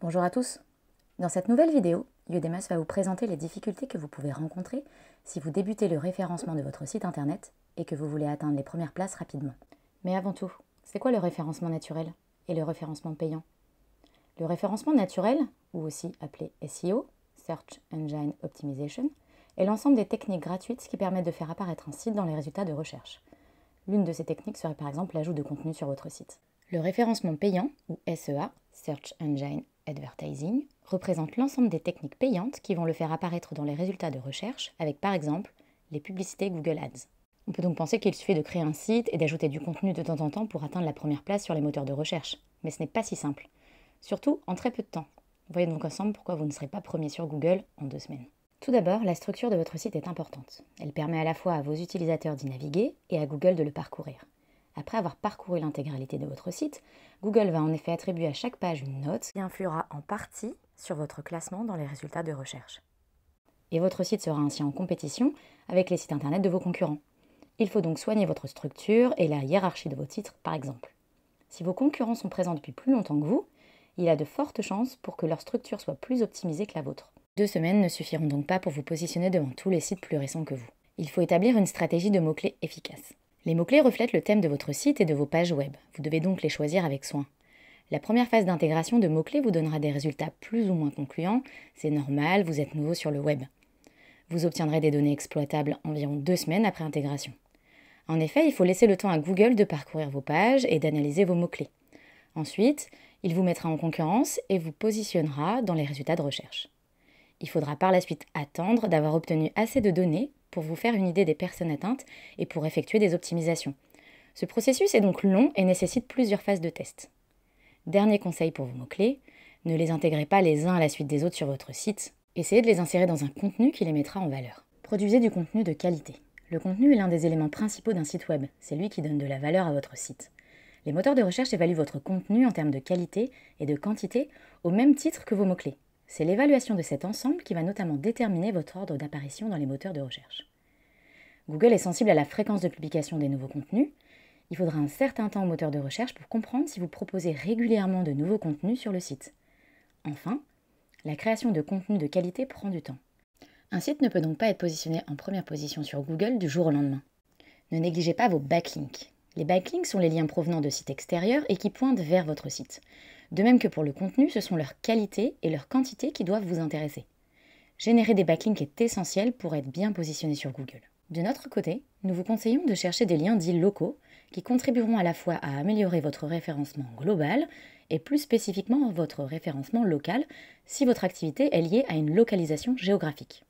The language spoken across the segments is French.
Bonjour à tous. Dans cette nouvelle vidéo, Udemás va vous présenter les difficultés que vous pouvez rencontrer si vous débutez le référencement de votre site internet et que vous voulez atteindre les premières places rapidement. Mais avant tout, c'est quoi le référencement naturel et le référencement payant? Le référencement naturel, ou aussi appelé SEO, Search Engine Optimization, est l'ensemble des techniques gratuites qui permettent de faire apparaître un site dans les résultats de recherche. L'une de ces techniques serait par exemple l'ajout de contenu sur votre site. Le référencement payant, ou SEA, Search Engine Advertising, représente l'ensemble des techniques payantes qui vont le faire apparaître dans les résultats de recherche avec par exemple les publicités Google Ads. On peut donc penser qu'il suffit de créer un site et d'ajouter du contenu de temps en temps pour atteindre la première place sur les moteurs de recherche. Mais ce n'est pas si simple. Surtout en très peu de temps. Voyons donc ensemble pourquoi vous ne serez pas premier sur Google en 2 semaines. Tout d'abord, la structure de votre site est importante. Elle permet à la fois à vos utilisateurs d'y naviguer et à Google de le parcourir. Après avoir parcouru l'intégralité de votre site, Google va en effet attribuer à chaque page une note qui influera en partie sur votre classement dans les résultats de recherche. Et votre site sera ainsi en compétition avec les sites internet de vos concurrents. Il faut donc soigner votre structure et la hiérarchie de vos titres, par exemple. Si vos concurrents sont présents depuis plus longtemps que vous, il y a de fortes chances pour que leur structure soit plus optimisée que la vôtre. 2 semaines ne suffiront donc pas pour vous positionner devant tous les sites plus récents que vous. Il faut établir une stratégie de mots-clés efficace. Les mots-clés reflètent le thème de votre site et de vos pages web. Vous devez donc les choisir avec soin. La première phase d'intégration de mots-clés vous donnera des résultats plus ou moins concluants. C'est normal, vous êtes nouveau sur le web. Vous obtiendrez des données exploitables environ 2 semaines après intégration. En effet, il faut laisser le temps à Google de parcourir vos pages et d'analyser vos mots-clés. Ensuite, il vous mettra en concurrence et vous positionnera dans les résultats de recherche. Il faudra par la suite attendre d'avoir obtenu assez de données pour vous faire une idée des personnes atteintes et pour effectuer des optimisations. Ce processus est donc long et nécessite plusieurs phases de test. Dernier conseil pour vos mots-clés, ne les intégrez pas les uns à la suite des autres sur votre site. Essayez de les insérer dans un contenu qui les mettra en valeur. Produisez du contenu de qualité. Le contenu est l'un des éléments principaux d'un site web. C'est lui qui donne de la valeur à votre site. Les moteurs de recherche évaluent votre contenu en termes de qualité et de quantité au même titre que vos mots-clés. C'est l'évaluation de cet ensemble qui va notamment déterminer votre ordre d'apparition dans les moteurs de recherche. Google est sensible à la fréquence de publication des nouveaux contenus. Il faudra un certain temps au moteur de recherche pour comprendre si vous proposez régulièrement de nouveaux contenus sur le site. Enfin, la création de contenus de qualité prend du temps. Un site ne peut donc pas être positionné en première position sur Google du jour au lendemain. Ne négligez pas vos backlinks. Les backlinks sont les liens provenant de sites extérieurs et qui pointent vers votre site. De même que pour le contenu, ce sont leur qualité et leur quantité qui doivent vous intéresser. Générer des backlinks est essentiel pour être bien positionné sur Google. De notre côté, nous vous conseillons de chercher des liens dits locaux qui contribueront à la fois à améliorer votre référencement global et plus spécifiquement votre référencement local si votre activité est liée à une localisation géographique.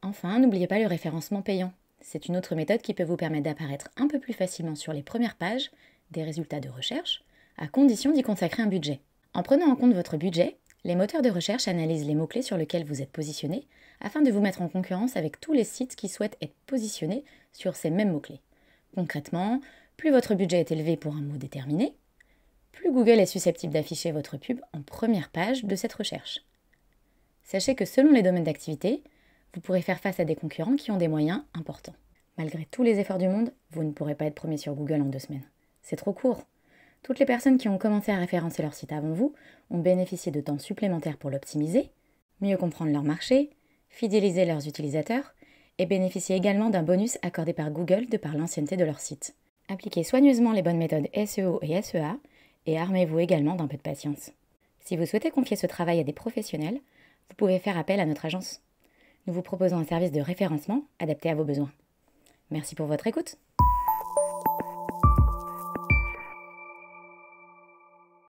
Enfin, n'oubliez pas le référencement payant. C'est une autre méthode qui peut vous permettre d'apparaître un peu plus facilement sur les premières pages des résultats de recherche, à condition d'y consacrer un budget. En prenant en compte votre budget, les moteurs de recherche analysent les mots-clés sur lesquels vous êtes positionné afin de vous mettre en concurrence avec tous les sites qui souhaitent être positionnés sur ces mêmes mots-clés. Concrètement, plus votre budget est élevé pour un mot déterminé, plus Google est susceptible d'afficher votre pub en première page de cette recherche. Sachez que selon les domaines d'activité, vous pourrez faire face à des concurrents qui ont des moyens importants. Malgré tous les efforts du monde, vous ne pourrez pas être premier sur Google en 2 semaines. C'est trop court. Toutes les personnes qui ont commencé à référencer leur site avant vous ont bénéficié de temps supplémentaires pour l'optimiser, mieux comprendre leur marché, fidéliser leurs utilisateurs et bénéficier également d'un bonus accordé par Google de par l'ancienneté de leur site. Appliquez soigneusement les bonnes méthodes SEO et SEA et armez-vous également d'un peu de patience. Si vous souhaitez confier ce travail à des professionnels, vous pouvez faire appel à notre agence. Nous vous proposons un service de référencement adapté à vos besoins. Merci pour votre écoute.